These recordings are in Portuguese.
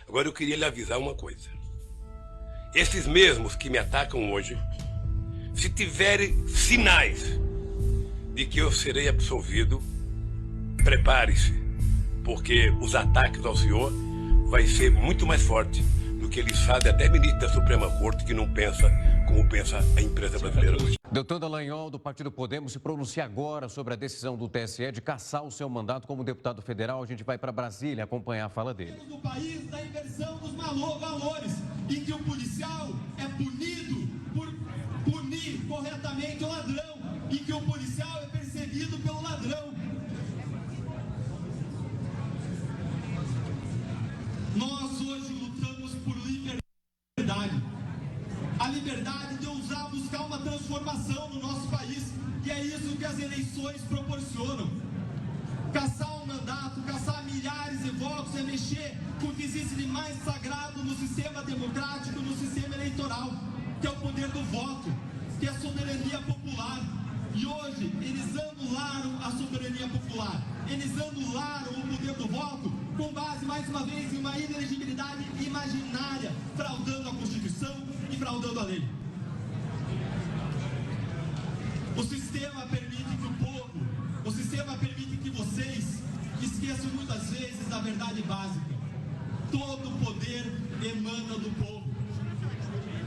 Agora eu queria lhe avisar uma coisa. Esses mesmos que me atacam hoje, se tiverem sinais de que eu serei absolvido, prepare-se, porque os ataques ao senhor vai ser muito mais forte do que eles fazem até ministro da Suprema Corte, que não pensa como pensa a imprensa brasileira hoje. Deltan Dallagnol, do Partido Podemos, se pronuncia agora sobre a decisão do TSE de cassar o seu mandato como deputado federal. A gente vai para Brasília acompanhar a fala dele. No país da inversão dos valores, em que o policial é punido por punir corretamente o ladrão, em que o policial é perseguido pelo ladrão. Nós hoje lutamos por liberdade. A liberdade de ousar buscar uma transformação no nosso país. E é isso que as eleições proporcionam. Caçar um mandato, caçar milhares de votos é mexer com o que existe de mais sagrado no sistema democrático, no sistema eleitoral, que é o poder do voto, que é a soberania popular. E hoje eles anularam a soberania popular. Eles anularam o poder do voto com base, mais uma vez, em uma inelegibilidade imaginária, fraudando a Constituição e fraudando a lei. O sistema permite que vocês esqueçam muitas vezes da verdade básica. Todo poder emana do povo.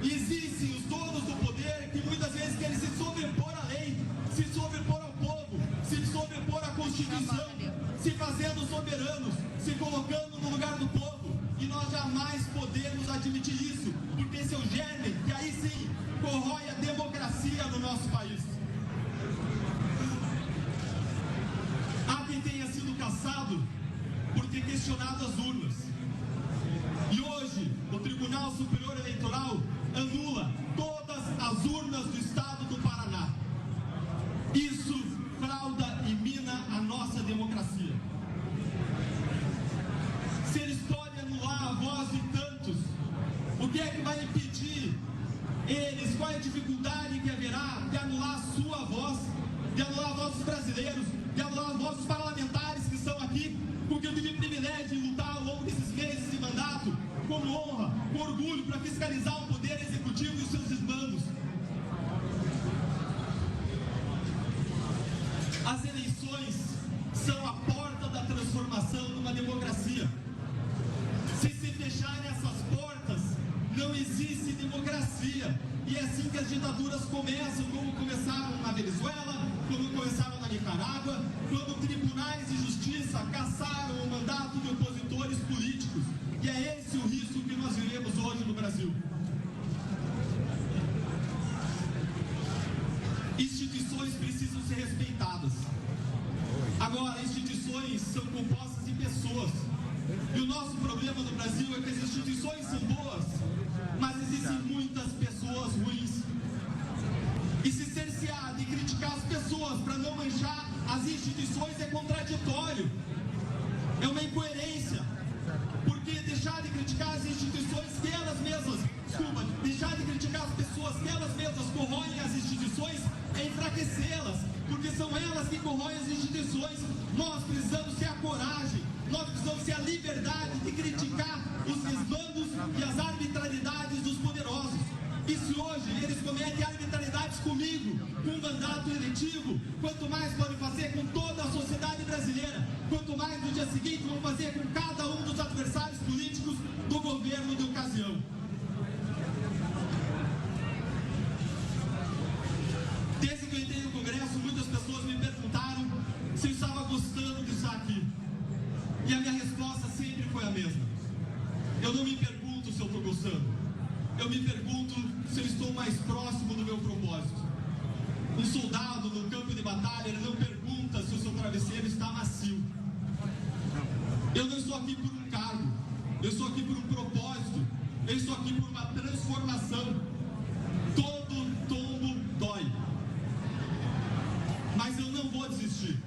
E existem os donos do poder que muitas vezes querem se sobrepor à lei, se sobrepor ao povo, se sobrepor à Constituição, se fazendo soberanos, se colocando no lugar do povo. E nós jamais podemos admitir isso, porque esse é o germe que aí sim corrói a democracia no nosso país. Há quem tenha sido caçado por ter questionado as urnas. E hoje o Tribunal Superior Eleitoral anula todas as urnas do estado do Paraná. Isso frauda e mina a nossa democracia. Se eles podem anular a voz de tantos, o que é que vai impedir eles, qual é a dificuldade que haverá de anular a sua voz, de anular a voz dos brasileiros, de anular a voz dos parlamentares que estão aqui, porque eu tive o privilégio de lutar ao longo desses meses de mandato, com honra, com orgulho, para fiscalizar o poder executivo e os seus desmandos. As eleições são a porta da transformação de uma democracia. Se fecharem essas portas, não existe democracia. E é assim que as ditaduras começam, como começaram na Venezuela, como começaram na Nicarágua, quando tribunais de justiça cassaram o mandato de opositores políticos. E é esse o risco que nós vivemos hoje no Brasil. Instituições precisam ser respeitadas. Agora, instituições são compostas de pessoas. E o nosso problema no Brasil é que as instituições são boas, mas existem muitas pessoas ruins. E se cercear de criticar as pessoas para não manchar as instituições é contraditório. É uma incoerência. Porque deixar de criticar as instituições que elas mesmas, deixar de criticar as pessoas que elas mesmas corroem as instituições é enfraquecê-las, porque são elas que corroem as instituições. Nós precisamos ter a coragem, nós precisamos ter a liberdade de criticar os desmandos e as arbitrariedades dos poderosos. E se hoje eles cometem arbitrariedades comigo, com um mandato eletivo, quanto mais podem fazer com toda a sociedade brasileira, quanto mais no dia seguinte vão fazer com cada um dos adversários políticos do governo de ocasião. Desde que eu entrei no Congresso, muitas pessoas me perguntaram se eu estava gostando de estar aqui. E a minha resposta sempre foi a mesma. Eu não me pergunto se eu estou gostando. Eu me pergunto se eu estou mais próximo do meu propósito. Um soldado no campo de batalha, ele não pergunta se o seu travesseiro está macio. Eu não estou aqui por um cargo. Eu estou aqui por um propósito. Eu estou aqui por uma transformação. Todo tombo dói. Mas eu não vou desistir.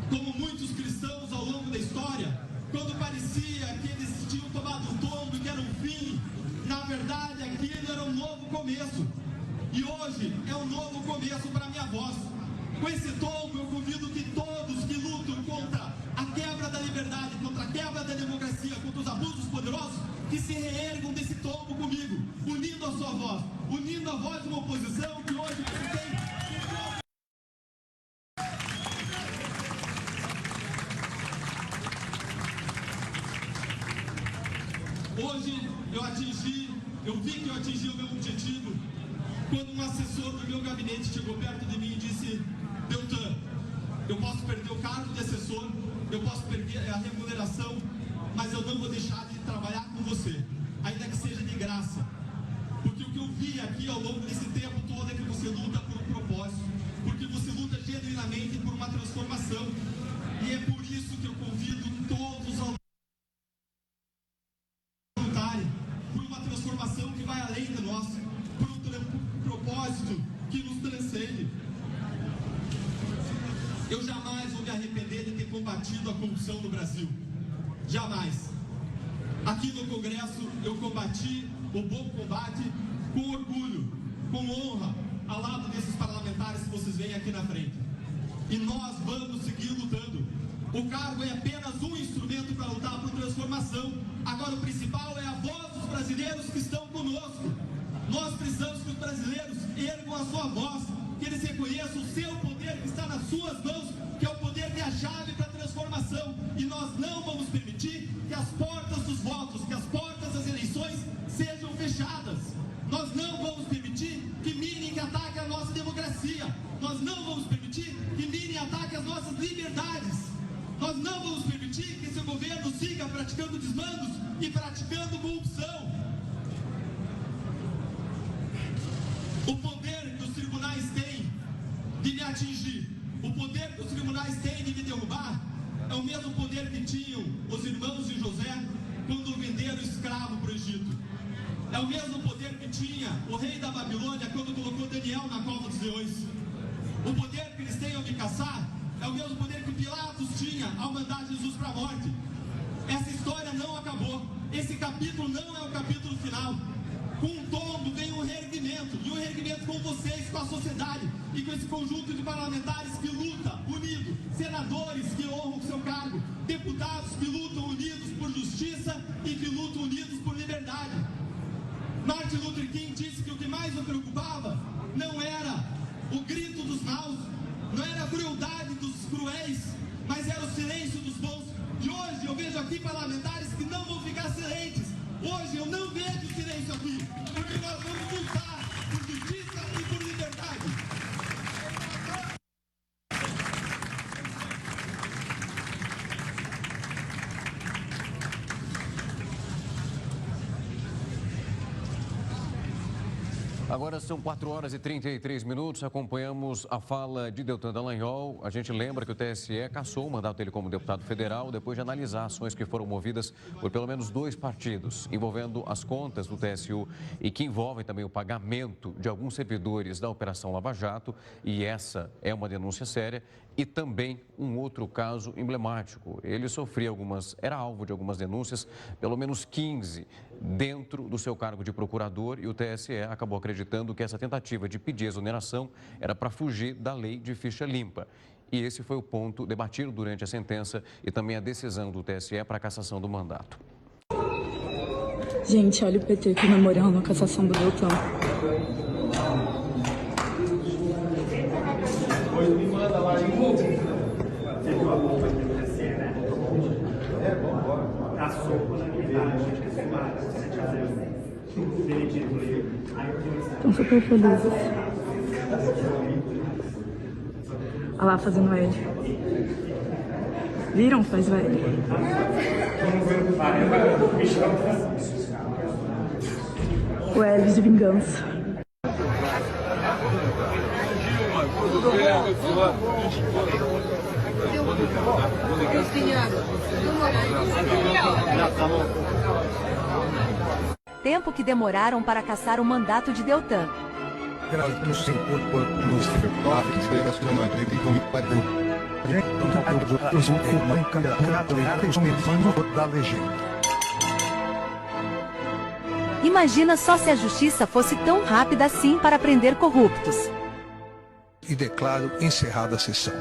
Como muitos cristãos ao longo da história, quando parecia que eles tinham tomado um tombo e que era um fim, na verdade aquilo era um novo começo. E hoje é um novo começo para a minha voz. Com esse tombo eu convido que todos que lutam contra a quebra da liberdade, contra a quebra da democracia, contra os abusos poderosos, tombo comigo, unindo a sua voz, unindo a voz de uma oposição que hoje você tem. Hoje eu vi que eu atingi o meu objetivo quando um assessor do meu gabinete chegou perto de mim e disse: Deltan, eu posso perder o cargo de assessor, eu posso perder a remuneração, mas eu não vou deixar de trabalhar com você, ainda que seja de graça. Porque o que eu vi aqui ao longo desse tempo todo é que você luta por um propósito, porque você luta genuinamente por uma transformação. E é por isso que eu convido todos a lutarem por uma transformação que vai além do nosso, por um propósito que nos transcende. Eu jamais vou me arrepender de ter combatido a corrupção no Brasil. Jamais. Aqui no Congresso eu combati o bom combate com orgulho, com honra, ao lado desses parlamentares que vocês veem aqui na frente. E nós vamos seguir lutando. O cargo é apenas um instrumento para lutar por transformação. Agora o principal é a voz dos brasileiros que estão conosco. Nós precisamos que os brasileiros ergam a sua voz, que eles reconheçam o seu poder que está nas suas mãos, que é o poder que é a chave para a transformação. E nós não vamos permitir que as portas dos votos, que as portas das eleições sejam fechadas. Nós não vamos permitir que minem, que ataquem a nossa democracia. Nós não vamos permitir que minem e ataquem as nossas liberdades. Nós não vamos permitir que esse governo siga praticando desmandos e praticando corrupção. O poder que os tribunais têm de me atingir, o poder que os tribunais têm de me derrubar, é o mesmo poder que tinham os irmãos de José quando venderam escravo para o Egito. É o mesmo poder que tinha o rei da Babilônia quando colocou Daniel na cova dos leões. O poder que eles têm ao me caçar é o mesmo poder que Pilatos tinha ao mandar Jesus para a morte. Essa história não acabou. Esse capítulo não é o capítulo final. Com um tombo vem um reerguimento. E um reerguimento com vocês, com a sociedade e com esse conjunto de parlamentares que luta unido. Senadores que honram o seu cargo. Deputados que lutam unidos por justiça e que lutam unidos por liberdade. Martin Luther King disse que o que mais o preocupava não era o grito dos maus, não era a crueldade dos cruéis, mas era o silêncio dos bons. E hoje eu vejo aqui parlamentares que não vão ficar silentes. Hoje eu não vejo silêncio aqui, porque nós vamos lutar por justiça e por liberdade. Agora são 4 horas e 33 minutos, acompanhamos a fala de Deltan Dallagnol. A gente lembra que o TSE cassou o mandato dele como deputado federal depois de analisar ações que foram movidas por pelo menos 2 partidos, envolvendo as contas do TSU e que envolvem também o pagamento de alguns servidores da Operação Lava Jato, e essa é uma denúncia séria, e também um outro caso emblemático. Ele era alvo de algumas denúncias, pelo menos 15, dentro do seu cargo de procurador, e o TSE acabou acreditando que essa tentativa de pedir exoneração era para fugir da lei de ficha limpa. E esse foi o ponto debatido durante a sentença e também a decisão do TSE para a cassação do mandato. Gente, olha o PT comemorando a cassação do Deltan. Estão super felizes. Olha lá fazendo L. Viram? Faz o L. O L de vingança. Tempo que demoraram para cassar o mandato de Deltan. Imagina só se a justiça fosse tão rápida assim para prender corruptos. E declaro encerrada a sessão.